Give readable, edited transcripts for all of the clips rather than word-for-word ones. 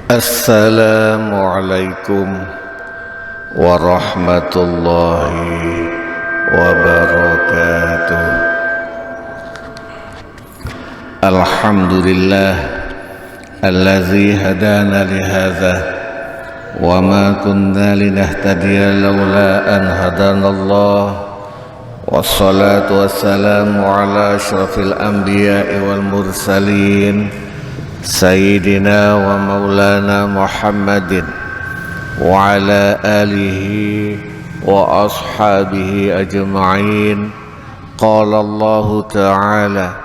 Assalamualaikum warahmatullahi wabarakatuh. Alhamdulillah allazi hadana lihadza wa ma kunna linahtadiya laula an hadanallah. Wassalatu wassalamu ala asyrafil anbiya'i wal mursalin Sayyidina wa maulana Muhammadin wa ala alihi wa ashabihi ajma'in. Qala Allah Ta'ala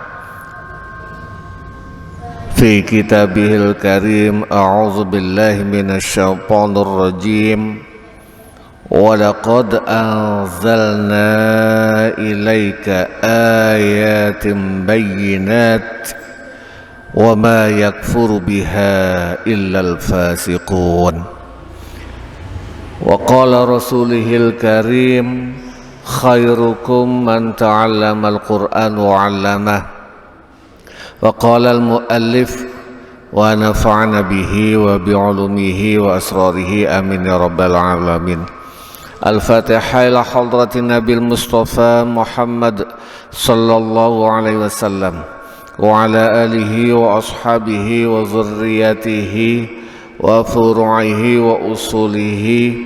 fi kitabihil karim, a'udzu billahi minasy syaithanir rajim. Wa laqad anzalna ilaika ayatin bayyinat wa ma yakfuru biha illal fasiqun. Wa qala rasulihil karim, khairukum man ta'allama al-Qur'an wa 'allamah. Wa qala al-muallif wa nafa'ana bihi wa bi'ulumihi wa asrarihi amin ya rabbal alamin. Al-Fatihah ila hadratin Nabil Mustafa Muhammad sallallahu alaihi wasallam wa ala alihi wa ashabihi wa zurriyatihi wa furu'ihi wa usulihi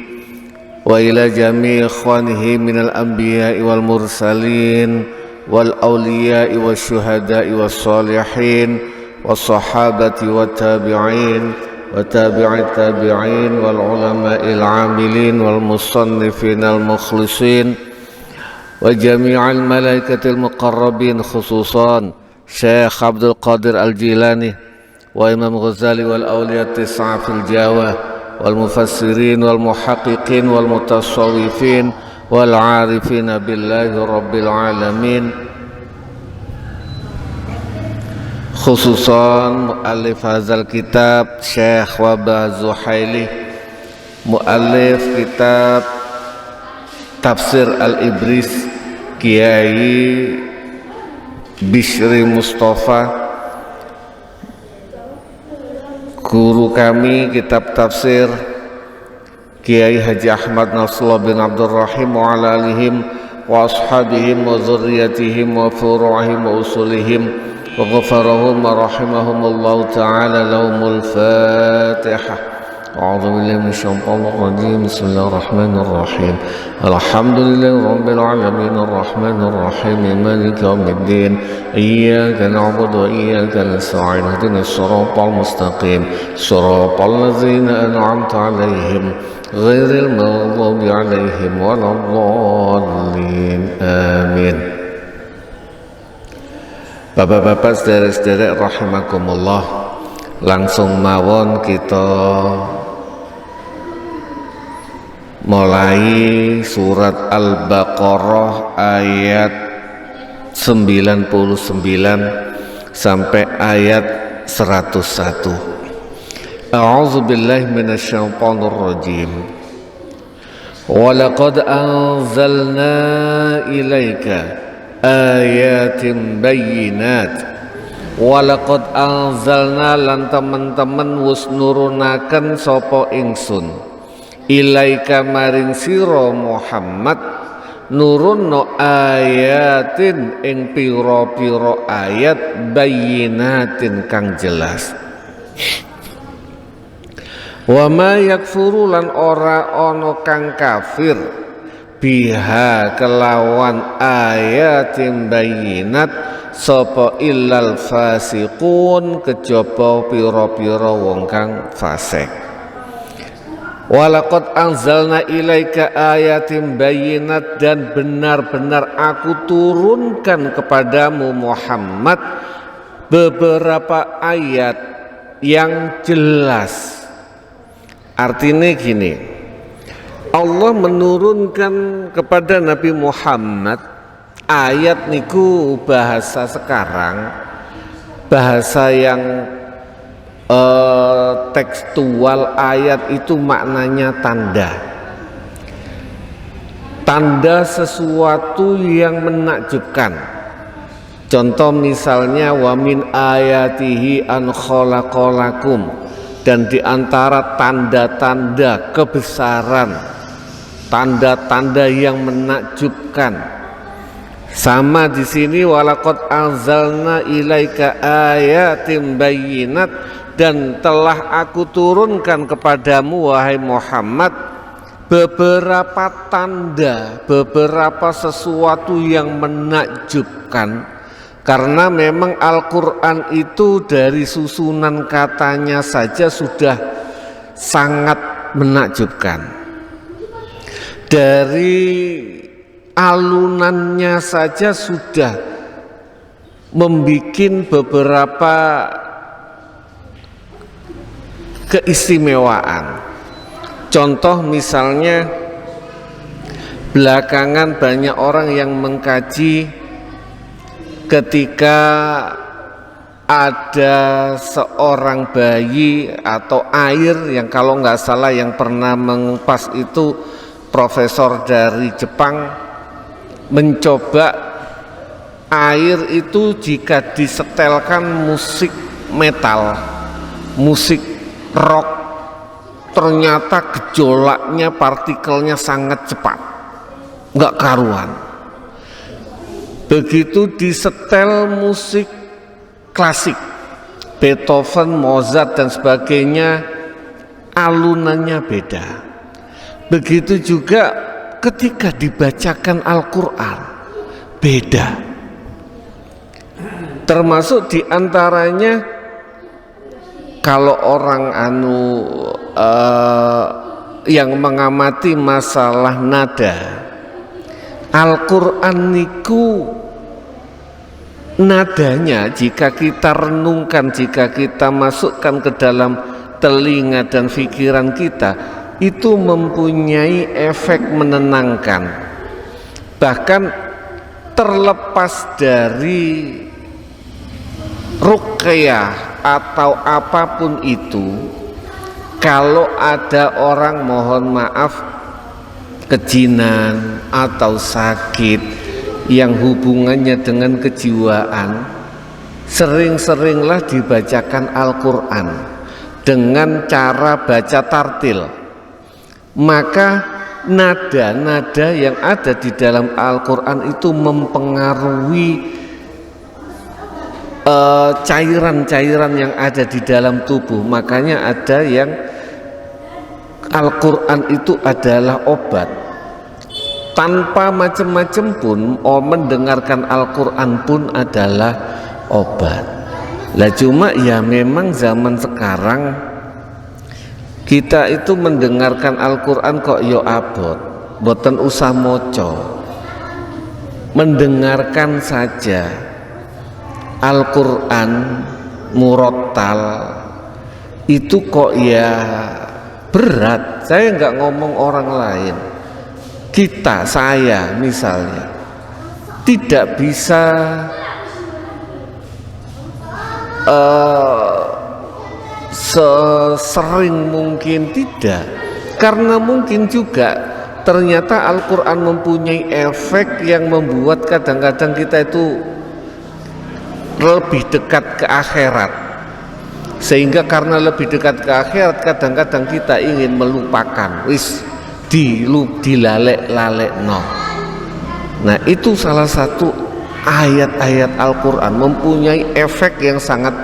wa ila jami' ikhwanihi minal anbiya'i wal mursalin wal awliya'i wa syuhada'i wa salihin wa sahabati wa tabi'in wa tabi'i tabi'in wal ulama'il amilin wal musannifin al mukhlisin wa jami'al malaikatil muqarrabin, khususan Syekh Abdul Qadir Al-Jilani wa Imam Ghazali wal awliya tis'a fil Jawa wal mufassirin wal muhaqqiqin wal mutasawwifin wal arifin billahi rabbil alamin, khususan muallif hadzal kitab Syekh Wabah Zuhaili, muallif kitab Tafsir Al-Ibris Kiai Bishri Mustafa, guru kami kitab tafsir Kiai Haji Ahmad Nasrullah bin Abdul Rahim wa ala alihim wa ashabihim wa zurriyatihim wa furu'ihim wa usulihim wa ghafarahum wa rahimahumullahu ta'ala. Lahumul Fatihah. A'udzu billahi minasyaitonir rajim. Bismillahir rahim. Alhamdulillahi rabbil alamin arrahmanir rahim maliki yaumiddin. Iyyaka na'budu wa iyyaka nasta'in. Ihdinas siratal mustaqim. Siratal ladzina an'amta 'alaihim ghairil maghdubi 'alaihim waladdallin. Amin. Bapak-bapak, saudara-saudara rahimakumullah, langsung mawon kita mulai surat Al-Baqarah ayat 99 sampai ayat 101. A'udzu billahi minasyaitonir rajim. Wa laqad anzalna ilaika ayatin bayyinat. Wa laqad anzalna, lan temen-temen wus nurunaken sapa ingsun, ilaika maring sira Muhammad, nurunno ayatin ing pira-pira ayat, bayyinatin kang jelas. Wa ma yakfuru, lan ora ana kang kafir, biha kelawan ayatin bayyinat, sapa illal fasiqun, kejaba pira-pira wong kang fasik. Walaqad anzalna ilaika ayatin bayyinat, dan benar-benar aku turunkan kepadamu Muhammad beberapa ayat yang jelas. Artinya gini, Allah menurunkan kepada Nabi Muhammad ayat niku bahasa sekarang, bahasa yang tekstual. Ayat itu maknanya tanda, tanda sesuatu yang menakjubkan. Contoh misalnya, wa min ayatihi an khalaqalakum Dan di antara tanda-tanda kebesaran, tanda-tanda yang menakjubkan, sama di sini, walaqad anzalna ilaika ayatin bayyinat, dan telah aku turunkan kepadamu wahai Muhammad beberapa tanda, beberapa sesuatu yang menakjubkan. Karena memang Al-Quran itu dari susunan katanya saja sudah sangat menakjubkan. Dari alunannya saja sudah membuat beberapa keistimewaan. Contoh misalnya, belakangan banyak orang yang mengkaji ketika ada seorang bayi atau air yang kalau nggak salah yang pernah mengupas itu profesor dari Jepang, mencoba air itu jika disetelkan musik metal, musik rock, ternyata gejolaknya, partikelnya sangat cepat, nggak karuan. Begitu disetel musik klasik, Beethoven, Mozart dan sebagainya, alunannya beda. Begitu juga ketika dibacakan Al-Quran, beda. Termasuk diantaranya kalau orang yang mengamati masalah nada, Al-Quran niku nadanya jika kita renungkan, jika kita masukkan ke dalam telinga dan pikiran kita, itu mempunyai efek menenangkan. Bahkan terlepas dari ruqyah atau apapun itu, kalau ada orang, mohon maaf, kejinan atau sakit yang hubungannya dengan kejiwaan, sering-seringlah dibacakan Al-Quran dengan cara baca tartil. Maka nada-nada yang ada di dalam Al-Quran itu mempengaruhi cairan-cairan yang ada di dalam tubuh. Makanya ada yang Al-Quran itu adalah obat. Tanpa macam-macam pun, mendengarkan Al-Quran pun adalah obat. Lah cuma ya memang zaman sekarang kita itu mendengarkan Al-Quran kok yo abot, boten usah moco, mendengarkan saja Al-Quran murattal itu kok ya berat. Saya nggak ngomong orang lain, kita, saya misalnya tidak bisa sesering mungkin, tidak, karena mungkin juga ternyata Al-Quran mempunyai efek yang membuat kadang-kadang kita itu lebih dekat ke akhirat, sehingga karena lebih dekat ke akhirat kadang-kadang kita ingin melupakan, wis dilalek-lalek no. Nah itu salah satu ayat-ayat Al-Quran mempunyai efek yang sangat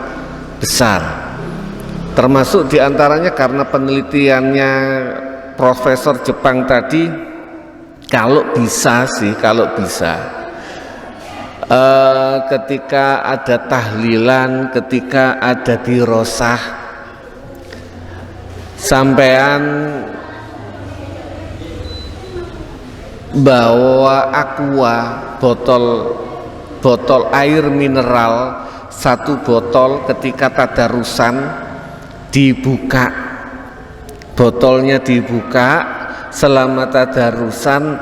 besar. Termasuk diantaranya karena penelitiannya Profesor Jepang tadi, kalau bisa ketika ada tahlilan, ketika ada dirosah, sampean bawa aqua, botol air mineral, satu botol, ketika tadarusan dibuka, botolnya dibuka selama tadarusan,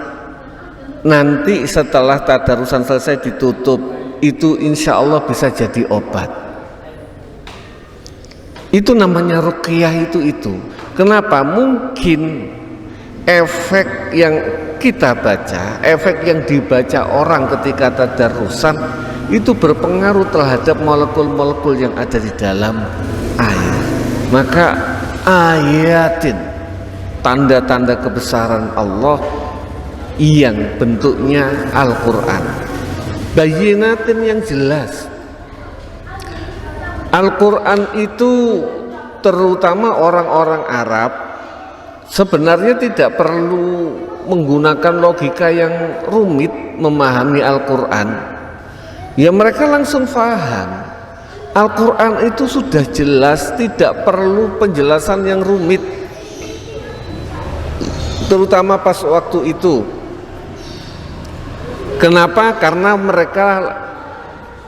nanti setelah tadarusan selesai ditutup, itu insya Allah bisa jadi obat. Itu namanya ruqyah. Itu kenapa? Mungkin efek yang kita baca, efek yang dibaca orang ketika tadarusan itu berpengaruh terhadap molekul-molekul yang ada di dalam air. Maka ayatin, tanda-tanda kebesaran Allah yang bentuknya Al-Quran, bayinatin yang jelas. Al-Quran itu terutama orang-orang Arab sebenarnya tidak perlu menggunakan logika yang rumit memahami Al-Quran. Ya mereka langsung paham. Al-Quran itu sudah jelas, tidak perlu penjelasan yang rumit. Terutama pas waktu itu. Kenapa? Karena mereka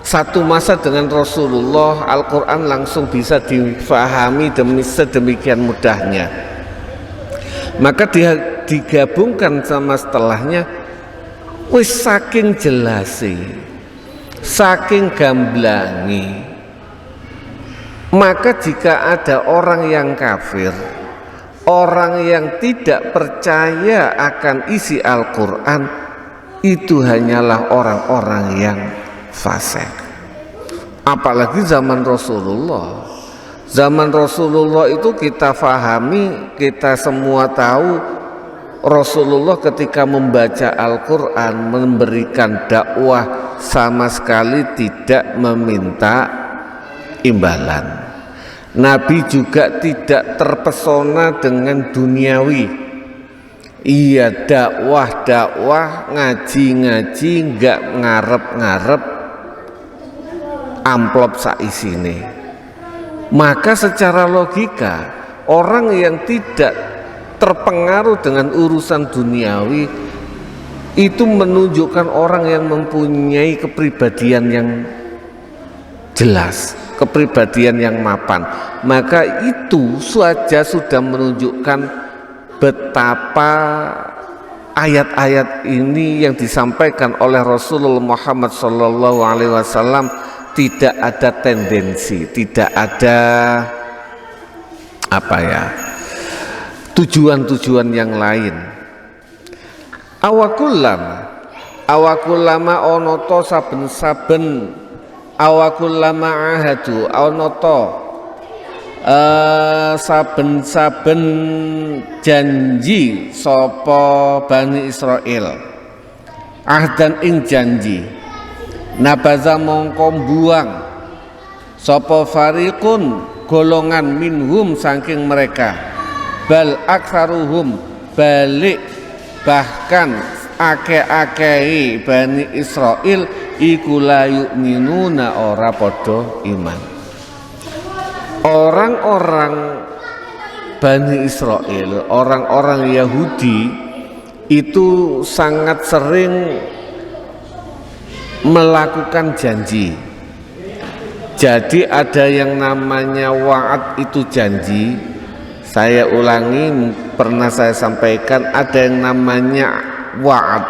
satu masa dengan Rasulullah, Al-Quran langsung bisa difahami sedemikian mudahnya. Maka dia digabungkan sama setelahnya, wis saking jelasi, saking gamblangi. Maka jika ada orang yang kafir, orang yang tidak percaya akan isi Al-Quran, itu hanyalah orang-orang yang fasik. Apalagi zaman Rasulullah. Zaman Rasulullah itu kita fahami, kita semua tahu Rasulullah ketika membaca Al-Quran, memberikan dakwah, sama sekali tidak meminta imbalan. Nabi juga tidak terpesona dengan duniawi. Iya, dakwah, ngaji, enggak ngarep-ngarep amplop saisine. Maka secara logika, orang yang tidak terpengaruh dengan urusan duniawi itu menunjukkan orang yang mempunyai kepribadian yang jelas, kepribadian yang mapan. Maka itu saja sudah menunjukkan betapa ayat-ayat ini yang disampaikan oleh Rasulullah Muhammad SAW tidak ada tendensi, tidak ada tujuan-tujuan yang lain. Awakulama onoto saben-saben, awakulama ahadu onoto saben-saben janji sapa Bani Israel, ahdan ing janji, nabaza mongko buang sapa fariqun golongan minhum saking mereka, bal aktsaruhum balik bahkan ake-akei Bani Israel iku la yu'minuna ora padha iman. Orang-orang Bani Israel, orang-orang Yahudi itu sangat sering melakukan janji. Jadi ada yang namanya wa'ad, itu janji. Saya ulangi, pernah saya sampaikan, ada yang namanya wa'ad,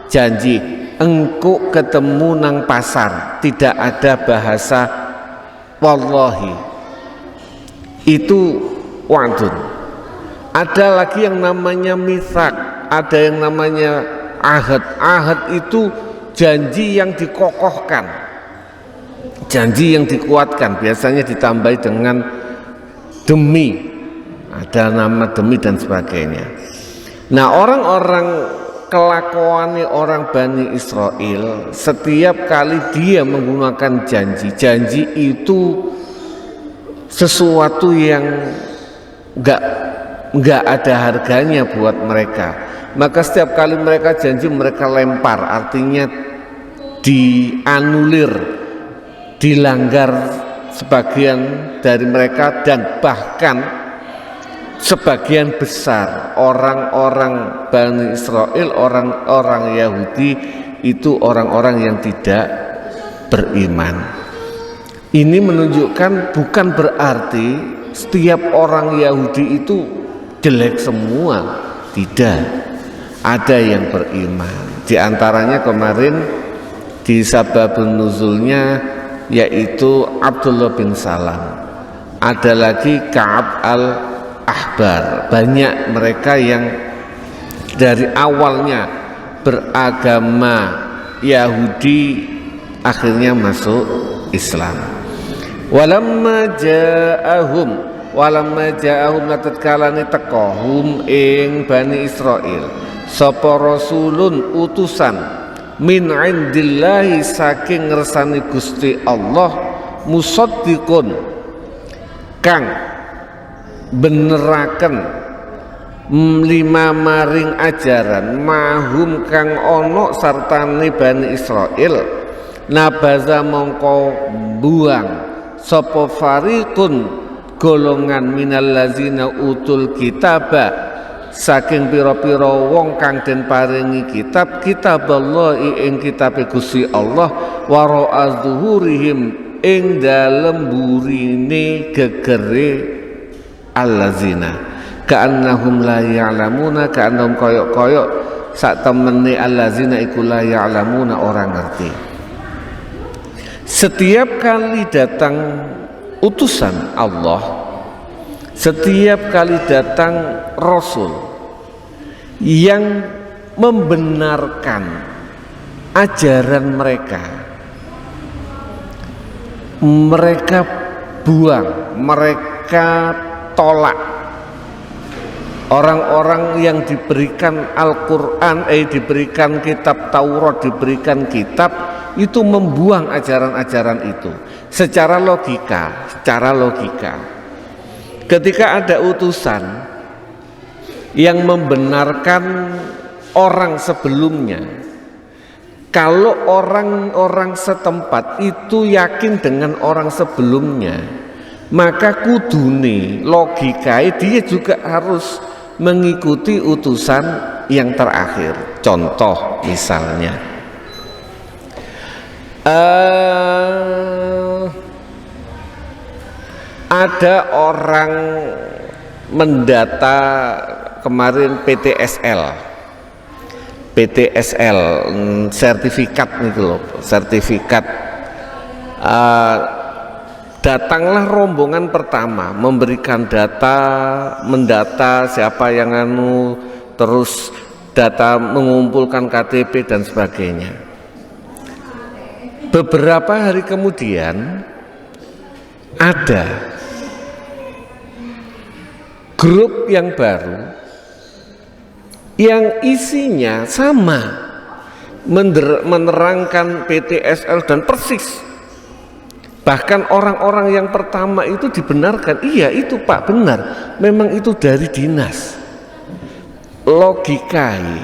janji. Engkau ketemu nang pasar, tidak ada bahasa wallahi, itu wa'dun. Ada lagi yang namanya mithaq, ada yang namanya ahad. Ahad itu janji yang dikokohkan, janji yang dikuatkan, biasanya ditambahi dengan demi, ada nama demi dan sebagainya. Nah, orang-orang kelakuannya orang Bani Israel, setiap kali dia menggunakan janji itu sesuatu yang enggak ada harganya buat mereka. Maka setiap kali mereka janji, mereka lempar, artinya dianulir, dilanggar sebagian dari mereka, dan bahkan sebagian besar orang-orang Bani Israel, orang-orang Yahudi itu orang-orang yang tidak beriman. Ini menunjukkan bukan berarti setiap orang Yahudi itu jelek semua, tidak. Ada yang beriman. Di antaranya kemarin di sababun nuzulnya yaitu Abdullah bin Salam. Ada lagi Ka'ab al-Ahbar. Banyak mereka yang dari awalnya beragama Yahudi akhirnya masuk Islam. Walamma ja'ahum walamma ja'ahum tatkala tekahum ing Bani Israil sapa rasulun utusan min indillahi saking ngersani Gusti Allah musaddiqun kang beneraken lima maring ajaran mahum kang ono sartane Bani Israil nabaza mongko buang sapa fariqun golongan minal lazina utul kitaba saking pira-pira wong kang den paringi kitab Allah ing kitabe Gusti Allah wara'a zuhurihim ing dalem burine gegere allazina ka'annahum la ya'lamuna ka'annahum koyok-koyok sak temene allazina iku la ya'lamuna orang ngerti. Setiap kali datang utusan Allah, setiap kali datang Rasul yang membenarkan ajaran mereka buang, mereka tolak. Orang-orang yang diberikan Al-Quran, diberikan kitab Taurat, diberikan kitab, itu membuang ajaran-ajaran itu secara logika. Ketika ada utusan yang membenarkan orang sebelumnya, kalau orang-orang setempat itu yakin dengan orang sebelumnya, maka kudune logikae dia juga harus mengikuti utusan yang terakhir. Contoh misalnya ada orang mendata kemarin PTSL sertifikat nih loh, sertifikat datanglah rombongan pertama memberikan mendata siapa yang terus data mengumpulkan KTP dan sebagainya. Beberapa hari kemudian ada grup yang baru yang isinya sama menerangkan PTSL dan persis. Bahkan orang-orang yang pertama itu dibenarkan, iya itu Pak benar, memang itu dari dinas. Logikai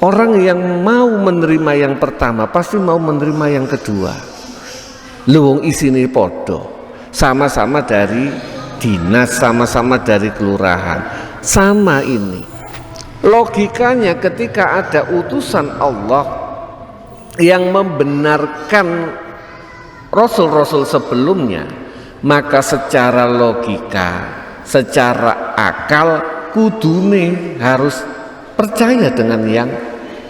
orang yang mau menerima yang pertama pasti mau menerima yang kedua. Luwung isine podo, sama-sama dari dinas, sama-sama dari kelurahan, sama ini. Logikanya ketika ada utusan Allah yang membenarkan Rasul-Rasul sebelumnya, maka secara logika, secara akal kudune harus percaya dengan yang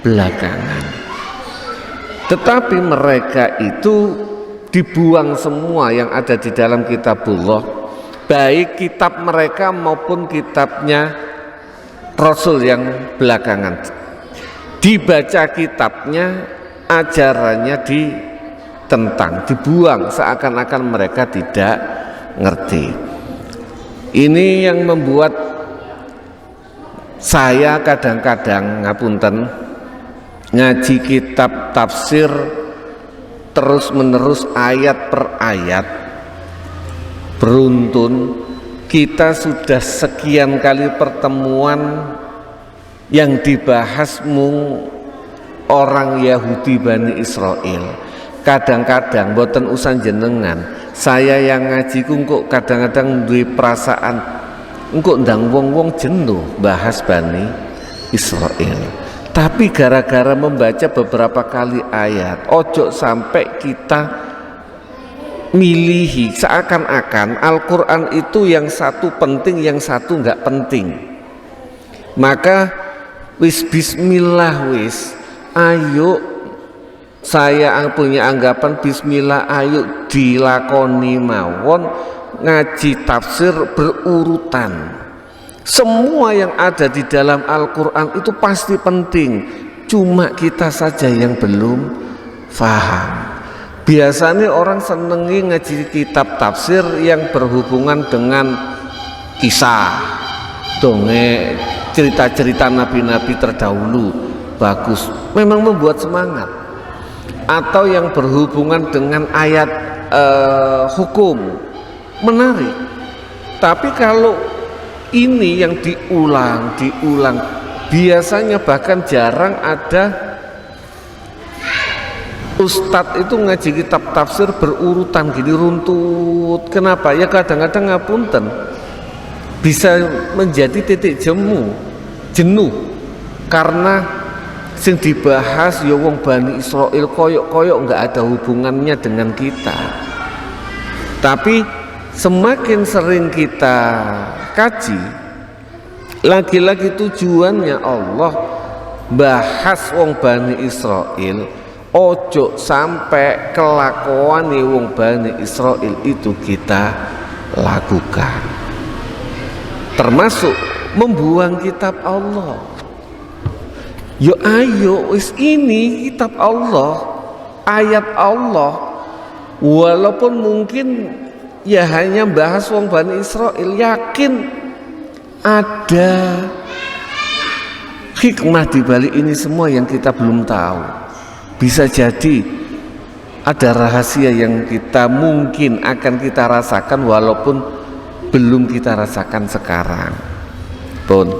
belakangan. Tetapi mereka itu dibuang semua yang ada di dalam kitabullah, baik kitab mereka maupun kitabnya Rasul yang belakangan. Dibaca kitabnya, ajarannya dibuang seakan-akan mereka tidak ngerti. Ini yang membuat saya kadang-kadang ngapunten ngaji kitab tafsir terus menerus ayat per ayat, beruntun kita sudah sekian kali pertemuan yang dibahas orang Yahudi Bani Israel. Kadang-kadang boten usan jenengan, saya yang ngaji kok kadang-kadang duwe perasaan engko ndang wong-wong jenuh bahas Bani Israel. Tapi gara-gara membaca beberapa kali ayat, ojo sampai kita milihi seakan-akan Al-Quran itu yang satu penting, yang satu enggak penting. Maka bismillah ayo, saya punya anggapan bismillah ayo dilakoni mawon, ngaji tafsir berurutan. Semua yang ada di dalam Al-Quran itu pasti penting, cuma kita saja yang belum faham. Biasanya orang senengi ngaji kitab tafsir yang berhubungan dengan kisah, dongeng, cerita-cerita nabi-nabi terdahulu, bagus, memang membuat semangat. Atau yang berhubungan dengan ayat hukum, menarik. Tapi kalau ini yang diulang, biasanya bahkan jarang ada ustadz itu ngaji kitab tafsir berurutan gini runtut. Kenapa? Ya kadang-kadang ngapunten bisa menjadi titik jenuh karena sing dibahas ya wong Bani Israil koyok-koyok nggak ada hubungannya dengan kita. Tapi semakin sering kita kaji, lagi-lagi tujuannya Allah bahas wong Bani Israil. Ojo sampai kelakuan wong Bani Israil itu kita lakukan, termasuk membuang kitab Allah. Yo ayo wis ini kitab Allah, ayat Allah, walaupun mungkin ya hanya bahas wong Bani Israil, yakin ada hikmah di balik ini semua yang kita belum tahu. Bisa jadi ada rahasia yang kita mungkin akan kita rasakan walaupun belum kita rasakan sekarang. Pun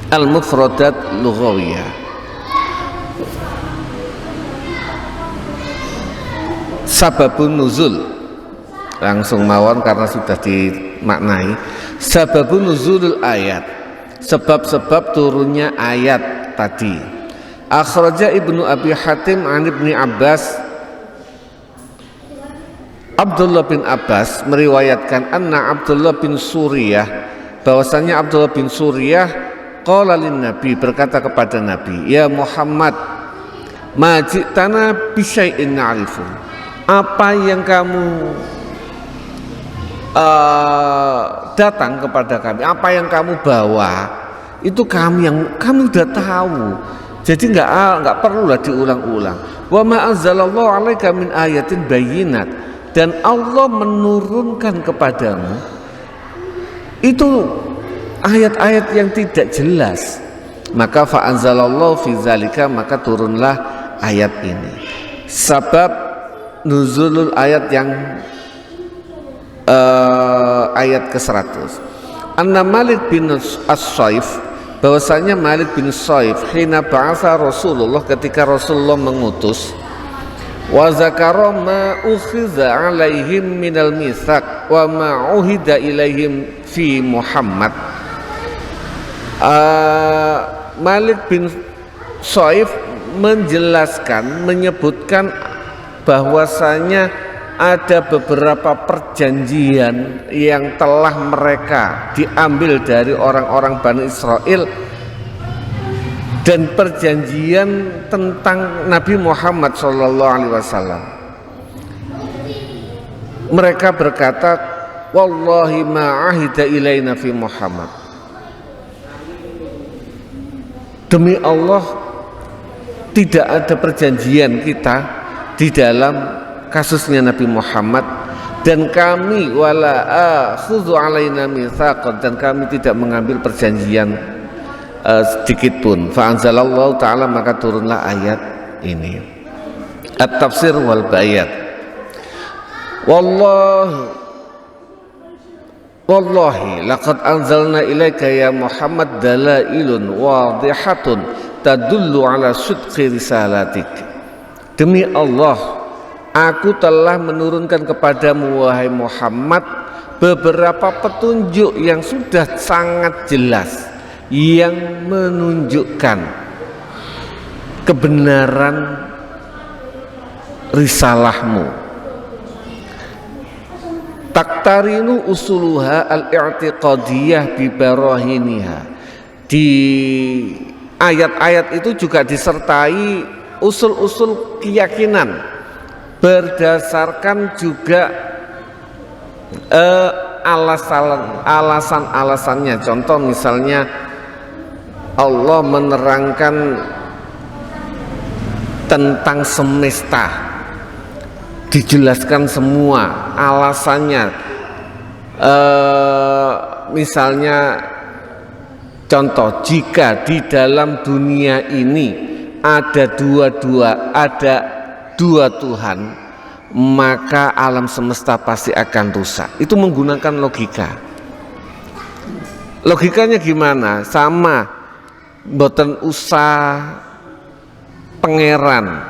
al-mufradat lughawiyah. Sababun nuzul, langsung mawon karena sudah dimaknai. Sababun nuzulul ayat, sebab-sebab turunnya ayat tadi. Akhraja Ibnu Abi Hatim an Ibni Abbas, Abdullah bin Abbas meriwayatkan anna Abdullah bin Suriyah, bahwasanya Abdullah bin Suriyah qala lin Nabi, berkata kepada Nabi, ya Muhammad, ma ji'tana bi syai'in na'rifu, apa yang kamu datang kepada kami, apa yang kamu bawa itu kami udah tahu. Jadi nggak perlulah diulang-ulang. Wa ma anzalallahu 'alaika min ayatin bayyinat, dan Allah menurunkan kepadamu itu ayat-ayat yang tidak jelas. Maka fa anzalallahu fi zalika, maka turunlah ayat ini. Sabab nuzulul ayat yang ayat ke-100. Anna Malik bin As-Saif, bahwasanya Malik bin Saif hina ba'atha Rasulullah, ketika Rasulullah mengutus, wa zakara ma ukhiza alaihim minal mitsaq wa ma uhida ilaihim fi Muhammad. Malik bin Saif menjelaskan, menyebutkan bahwasanya ada beberapa perjanjian yang telah mereka diambil dari orang-orang Bani Israel, dan perjanjian tentang Nabi Muhammad SAW. Mereka berkata, wallahi ma'ahida ilaina fi Muhammad, demi Allah tidak ada perjanjian kita di dalam kasusnya Nabi Muhammad, dan kami wala akhudhu alaina mitsaqan, dan kami tidak mengambil perjanjian sedikit pun. Fa anzalallahu ta'ala, maka turunlah ayat ini. At-tafsir wal bayat. Wallahi laqad anzalna ilaika ya Muhammad dalailun wadihatun tadullu ala sidqi risalatik. Demi Allah, aku telah menurunkan kepadamu wahai Muhammad beberapa petunjuk yang sudah sangat jelas, yang menunjukkan kebenaran risalahmu. Taktarinu usuluha al-i'tiqadiyah bi barahiniha. Di ayat-ayat itu juga disertai usul-usul keyakinan, berdasarkan juga alasan-alasannya. Contoh misalnya Allah menerangkan tentang semesta, dijelaskan semua alasannya. Misalnya contoh, jika di dalam dunia ini ada dua Tuhan, maka alam semesta pasti akan rusak. Itu menggunakan logika. Logikanya gimana? Sama, mboten usah pangeran,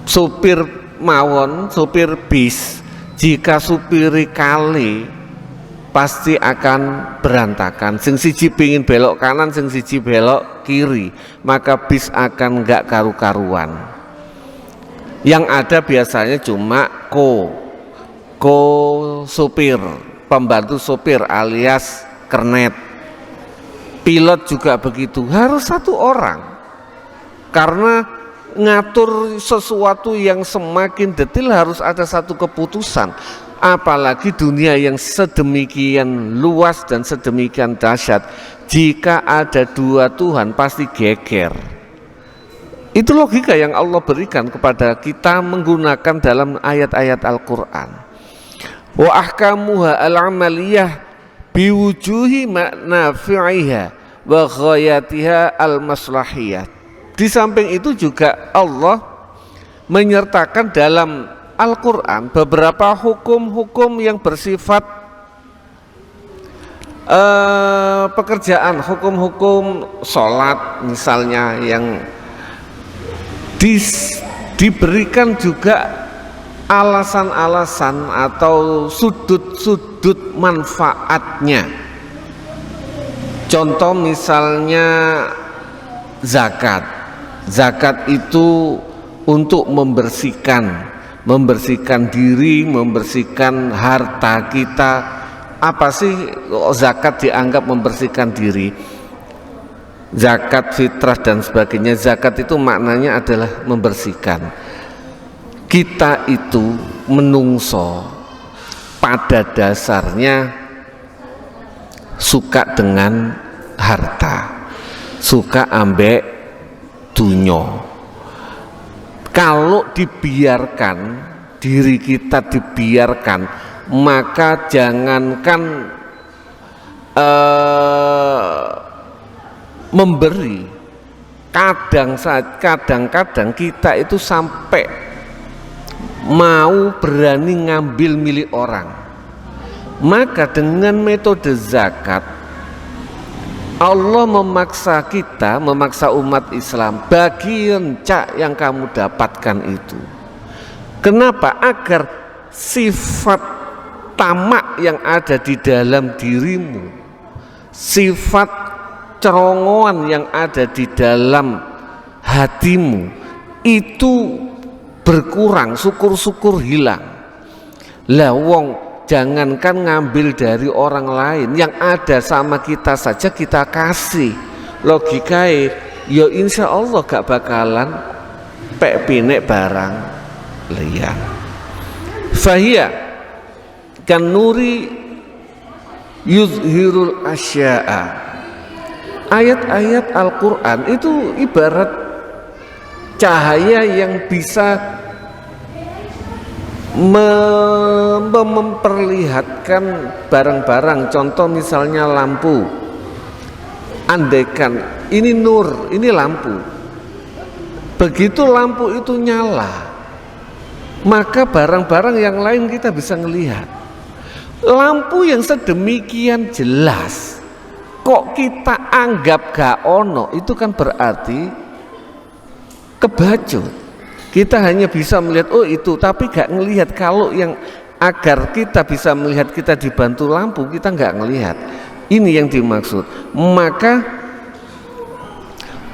supir mawon, supir bis, jika supiri kali pasti akan berantakan. Sing siji pingin belok kanan, sing siji belok kiri, maka bis akan nggak karu-karuan. Yang ada biasanya cuma supir, pembantu supir alias kernet. Pilot juga begitu, harus satu orang, karena ngatur sesuatu yang semakin detail harus ada satu keputusan. Apalagi dunia yang sedemikian luas dan sedemikian dahsyat, jika ada dua Tuhan pasti geger. Itu logika yang Allah berikan kepada kita menggunakan dalam ayat-ayat Al-Quran. Wa ahkamuha al-amaliyah biwujuhi manafi'iha wa ghayatiha al-maslahiyah. Di samping itu juga Allah menyertakan dalam Al-Quran beberapa hukum-hukum yang bersifat pekerjaan, hukum-hukum sholat misalnya, yang diberikan juga alasan-alasan atau sudut-sudut manfaatnya. Contoh misalnya zakat. Zakat itu untuk membersihkan diri, membersihkan harta kita. Apa sih zakat dianggap membersihkan diri? Zakat fitrah dan sebagainya. Zakat itu maknanya adalah membersihkan. Kita itu menungso pada dasarnya suka dengan harta, suka ambek dunyo. Kalau dibiarkan, diri kita dibiarkan, maka jangankan memberi, kadang-kadang kita itu sampai mau berani ngambil milik orang. Maka dengan metode zakat, Allah memaksa kita, memaksa umat Islam, bagian cak yang kamu dapatkan itu. Kenapa? Agar sifat tamak yang ada di dalam dirimu, sifat cerongoan yang ada di dalam hatimu itu berkurang, syukur-syukur hilang. Lah wong jangankan ngambil dari orang lain, yang ada sama kita saja kita kasih. Logikae ya insya Allah gak bakalan pek pinek barang liyan. Fahiyya kan nuri yuzhirul asya'a. Ayat-ayat Al-Quran itu ibarat cahaya yang bisa memperlihatkan barang-barang. Contoh misalnya lampu, andaikan ini nur, ini lampu, begitu lampu itu nyala, maka barang-barang yang lain kita bisa melihat. Lampu yang sedemikian jelas kok kita anggap gak ono, itu kan berarti kebacut. Kita hanya bisa melihat oh itu, tapi gak ngelihat. Kalau yang agar kita bisa melihat, kita dibantu lampu, kita gak ngelihat. Ini yang dimaksud. Maka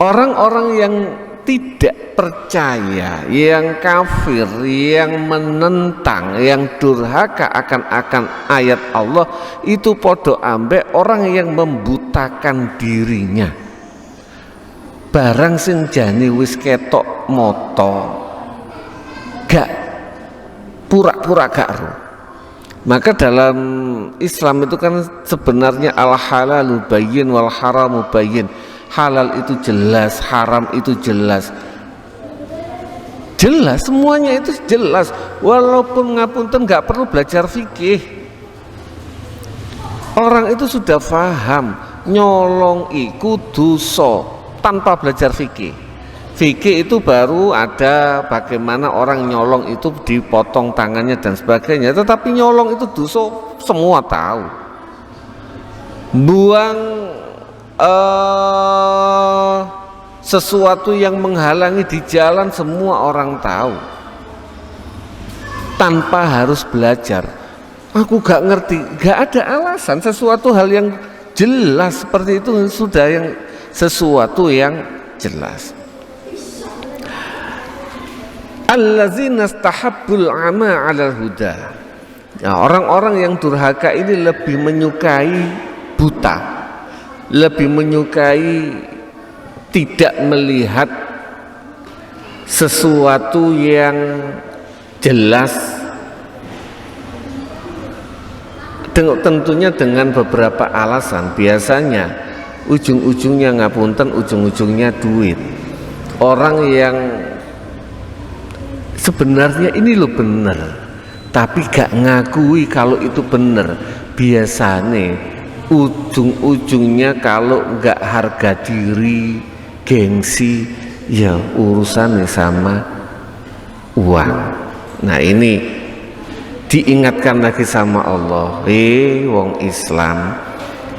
orang-orang yang tidak percaya, yang kafir, yang menentang, yang durhaka akan ayat Allah, itu podo ambek orang yang membutakan dirinya. Barang sing jani wis ketok moto, gak pura-pura gak ro. Maka dalam Islam itu kan sebenarnya al halalu bayyin wal haramu bayyin. Halal itu jelas, haram itu jelas. Jelas, semuanya itu jelas. Walaupun ngapunten nggak perlu belajar fikih, orang itu sudah paham nyolong iku dosa tanpa belajar fikih. Fikih itu baru ada bagaimana orang nyolong itu dipotong tangannya dan sebagainya. Tetapi nyolong itu dosa semua tahu. Buang sesuatu yang menghalangi di jalan semua orang tahu tanpa harus belajar. Aku gak ngerti, gak ada alasan. Sesuatu hal yang jelas seperti itu sudah yang sesuatu yang jelas. Allazina stahabbul ama 'alal huda. Nah, orang-orang yang durhaka ini lebih menyukai buta, lebih menyukai tidak melihat sesuatu yang jelas, tentunya dengan beberapa alasan. Biasanya ujung-ujungnya ngapunten, ujung-ujungnya duit. Orang yang sebenarnya ini lo bener tapi gak ngakui kalau itu bener, biasanya ujung-ujungnya kalau nggak harga diri, gengsi, ya urusannya sama uang. Nah ini diingatkan lagi sama Allah, wong Islam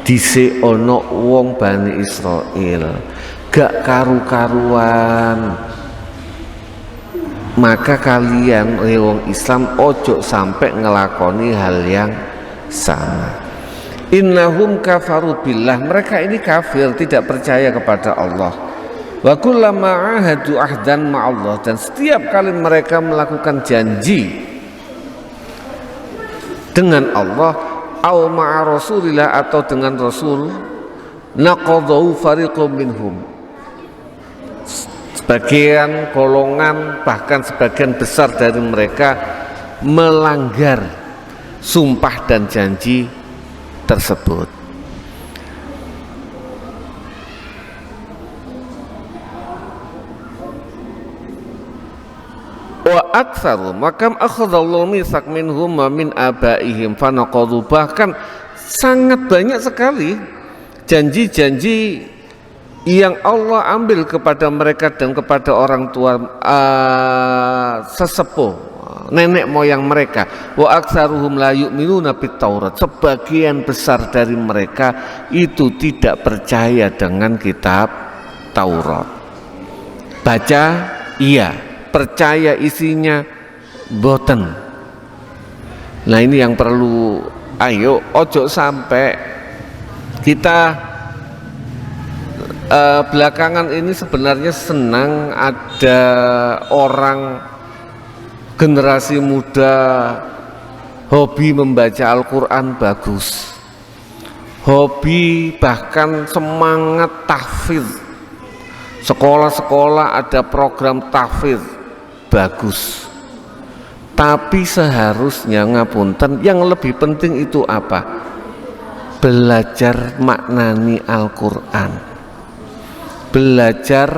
dhisik ono wong Bani Israel gak karu-karuan, maka kalian wong Islam ojo sampai ngelakoni hal yang sama. Innahum kafaru billah, mereka ini kafir, tidak percaya kepada Allah. Wa kullama ahadu ahdan ma'allah, dan setiap kali mereka melakukan janji dengan Allah au ma'a rasulillah atau dengan Rasul, naqadhu fariqum minhum, sebagian golongan bahkan sebagian besar dari mereka melanggar sumpah dan janji tersebut. Wa aktsaru makam akhadallahu mitsak minhum wa min abaihim fanaqadu, bahkan sangat banyak sekali janji-janji yang Allah ambil kepada mereka dan kepada orang tua sesepuh nenek moyang mereka. Wa aktsaruhum la yu'minuna bit Taurat, sebagian besar dari mereka itu tidak percaya dengan kitab Taurat. Baca iya, percaya isinya boten. Nah ini yang perlu, ayo ojo sampai kita belakangan ini sebenarnya senang ada orang generasi muda hobi membaca Al-Quran bagus, hobi bahkan semangat tahfidz, sekolah-sekolah ada program tahfidz bagus. Tapi seharusnya ngapunten yang lebih penting itu apa? Belajar maknani Al-Quran, belajar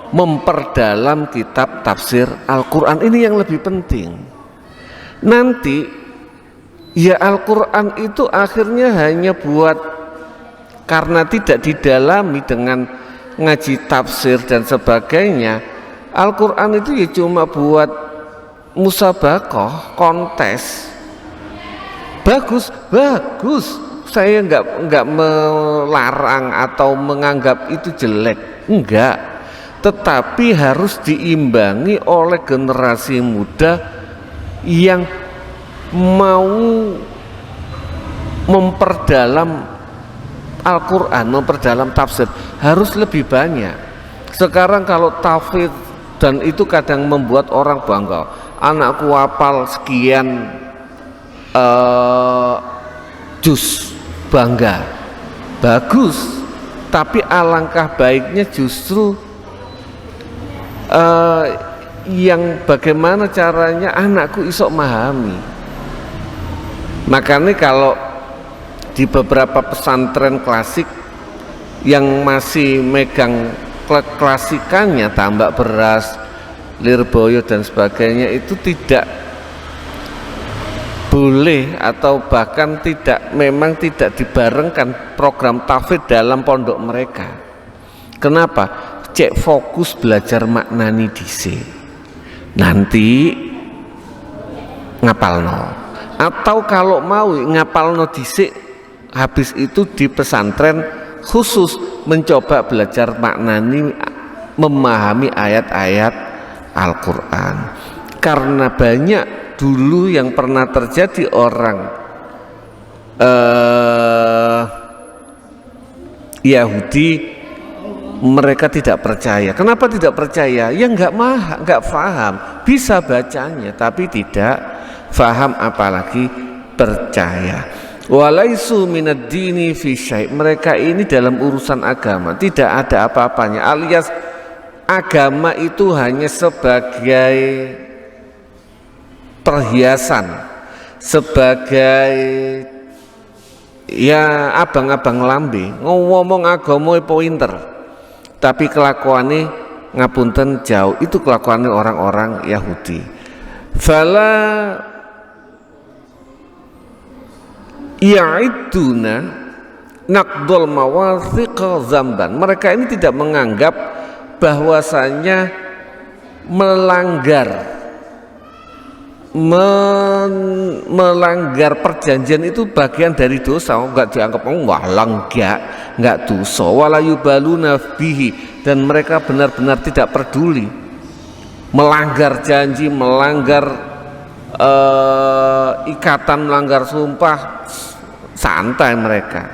memperdalam kitab tafsir Al-Quran, ini yang lebih penting. Nanti ya Al-Quran itu akhirnya hanya buat, karena tidak didalami dengan ngaji tafsir dan sebagainya, Al-Quran itu ya cuma buat musabaqah, kontes. Bagus, saya enggak melarang atau menganggap itu jelek, enggak. Tetapi harus diimbangi oleh generasi muda yang mau memperdalam Al-Quran, memperdalam tafsir, harus lebih banyak. Sekarang kalau tahfidz dan itu kadang membuat orang bangga, anakku hafal sekian juz, bangga, bagus. Tapi alangkah baiknya justru yang bagaimana caranya anakku isok memahami. Makanya kalau di beberapa pesantren klasik yang masih megang klasikannya, tambak beras, Lirboyo dan sebagainya itu tidak boleh atau bahkan memang tidak dibarengkan program tahfidz dalam pondok mereka. Kenapa? Cek fokus belajar maknani dhisik. Nanti ngapalno. Atau kalau mau ngapalno dhisik, habis itu di pesantren khusus mencoba belajar maknani, memahami ayat-ayat Al-Quran. Karena banyak dulu yang pernah terjadi orang Yahudi, mereka tidak percaya. Kenapa tidak percaya? Ya nggak paham, bisa bacanya tapi tidak paham apalagi percaya. Walaisu minad dini fi syai'. Mereka ini dalam urusan agama tidak ada apa-apanya, alias agama itu hanya sebagai perhiasan, sebagai ya abang-abang lambe. Ngomong agama pointer, tapi kelakuannya ngapunten jauh. Itu kelakuannya orang-orang Yahudi. Fala ya'iduna naqdul mawathiq zamban. Mereka ini tidak menganggap bahwasanya melanggar perjanjian itu bagian dari dosa. Enggak dianggap enggak dosa. Wala yubaluna bihi, dan mereka benar-benar tidak peduli melanggar janji, melanggar ikatan, melanggar sumpah, santai mereka.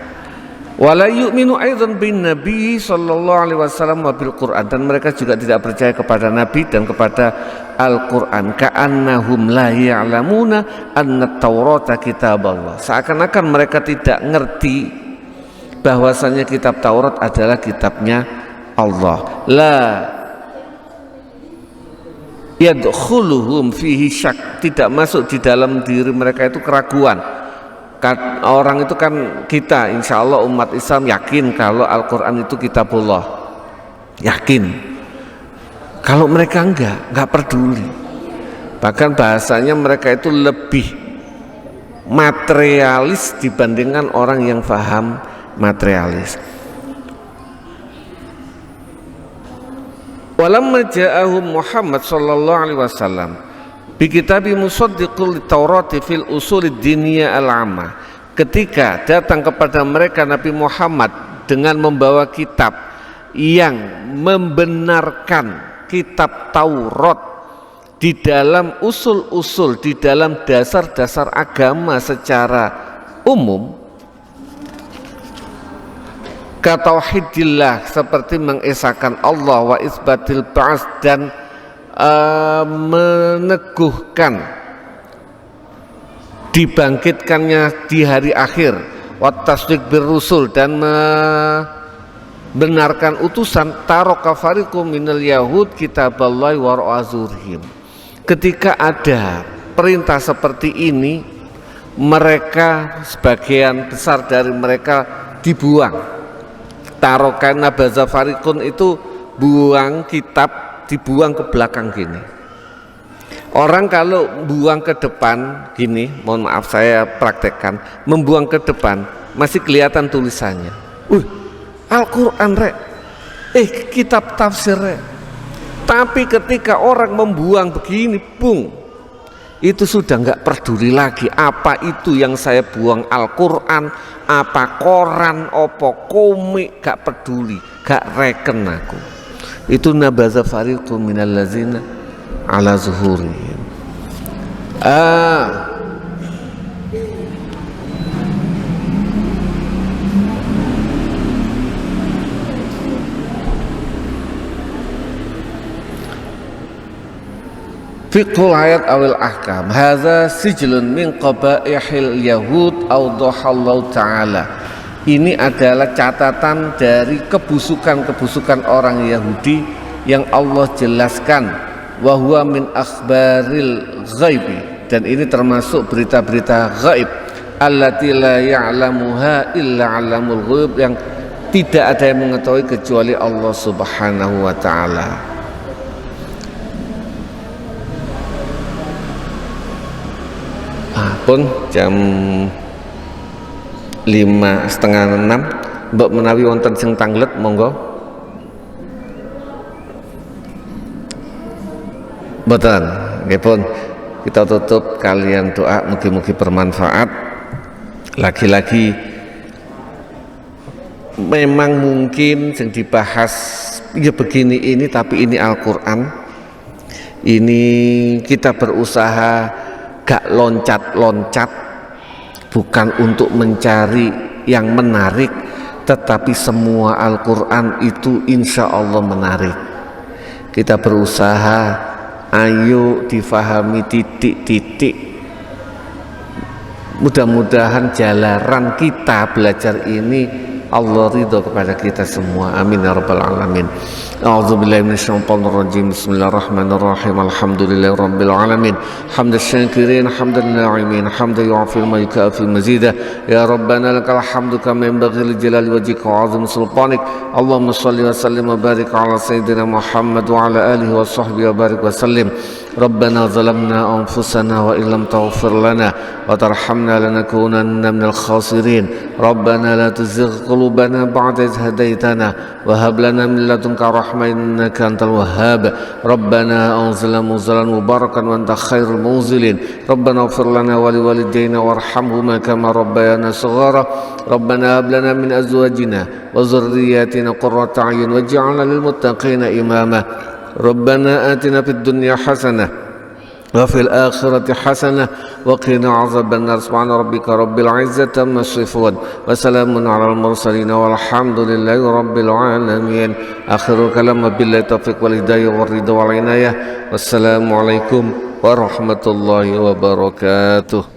Wala yu'minu aidan bin nabi sallallahu alaihi wasallam wa bil Qur'an, dan mereka juga tidak percaya kepada nabi dan kepada Al-Qur'an. Ka'annahum la ya'lamuna anna Taurata kitaballah. Seakan-akan mereka tidak ngerti bahwasanya kitab Taurat adalah kitabnya Allah. La yadkhuluhum fihi syak, tidak masuk di dalam diri mereka itu keraguan. Orang itu kan, kita insya Allah umat Islam yakin kalau Al-Quran itu kitabullah, yakin. Kalau mereka enggak peduli, bahkan bahasanya mereka itu lebih materialis dibandingkan orang yang paham materialis. Walamma ja'ahum Muhammad sallallahu alaihi wasallam bi kitabi musaddiqul Taurati fil usulid diniyah al-ammah. Ketika datang kepada mereka Nabi Muhammad dengan membawa kitab yang membenarkan kitab Taurat di dalam usul-usul, di dalam dasar-dasar agama secara umum, katauhidillah, seperti mengesahkan Allah, wa isbatil ba'ats, dan meneguhkan dibangkitkannya di hari akhir, wa tasdiq birrusul, dan membenarkan utusan. Taraka fariqum minal yahud kitaballahi wa azurhim. Ketika ada perintah seperti ini, mereka, sebagian besar dari mereka dibuang. Tarokana baza fariqun itu buang kitab, dibuang ke belakang gini. Orang kalau buang ke depan gini, mohon maaf saya praktekkan, membuang ke depan masih kelihatan tulisannya. Al-Quran rek, kitab tafsir rek. Tapi ketika orang membuang begini, itu sudah nggak peduli lagi apa itu yang saya buang, Al-Quran, apa koran, apa komik, gak peduli, gak reken aku. Itu nabaza fariqum minal lazina ala zuhurihim. Fiqhul ayat awil ahkam hadza sijlun min qabaihil yahud awdahallahu ta'ala. Ini adalah catatan dari kebusukan-kebusukan orang Yahudi yang Allah jelaskan, wa huwa min akhbaril ghaibi, dan ini termasuk berita-berita gaib, allati la ya'lamuha illa 'alamul ghaib, yang tidak ada yang mengetahui kecuali Allah Subhanahu wa ta'ala. pun jam 5:30 mbok menawi wonten sing tanglet monggo. Mboten, nggih pun kita tutup kalian doa mugi-mugi bermanfaat. Lagi-lagi memang mungkin yang dibahas ya begini ini, tapi ini Al-Quran. Ini kita berusaha gak loncat-loncat, bukan untuk mencari yang menarik, tetapi semua Al-Quran itu insya Allah menarik. Kita berusaha ayo difahami titik-titik. Mudah-mudahan jalaran kita belajar ini Allah ridho kepada kita semua, amin ya rabbal alamin. A'udzubillahi minasyaitonir rajim. Bismillahirrahmanirrahim. Alhamdulillahi rabbil alamin. Hamdas syakirin, hamdan na'imin, hamdan yu'afil ma yukafi mazida. Ya rabbana lakal hamdu kama yanbaghi li jalali wajhika wa 'azimi sultanik. Allahumma shalli wa sallim wa barik ala sayyidina Muhammad wa ala alihi wa sahbihi wa barik wa sallim. ربنا ظلمنا أنفسنا وإن لم تغفر لنا وترحمنا لنكونن من الخاسرين ربنا لا تزغ قلوبنا بعد إذ هديتنا وهب لنا من لدنك رحمة إنك أنت الوهاب ربنا أنزل منزلا مباركا وأنت خير المنزلين ربنا اغفر لنا ولوالدينا وارحمهما كما ربيانا صغارا ربنا هب لنا من أزواجنا وذرياتنا قرة أعين واجعلنا للمتقين إماما ربنا آتنا في الدنيا حسنة وفي الآخرة حسنة وقنا عذاب النار سبحان ربك رب العزة عما يصفون وسلام على المرسلين والحمد لله رب العالمين آخر الكلام بالله التوفيق والهداية والرضا والعناية والسلام عليكم ورحمة الله وبركاته.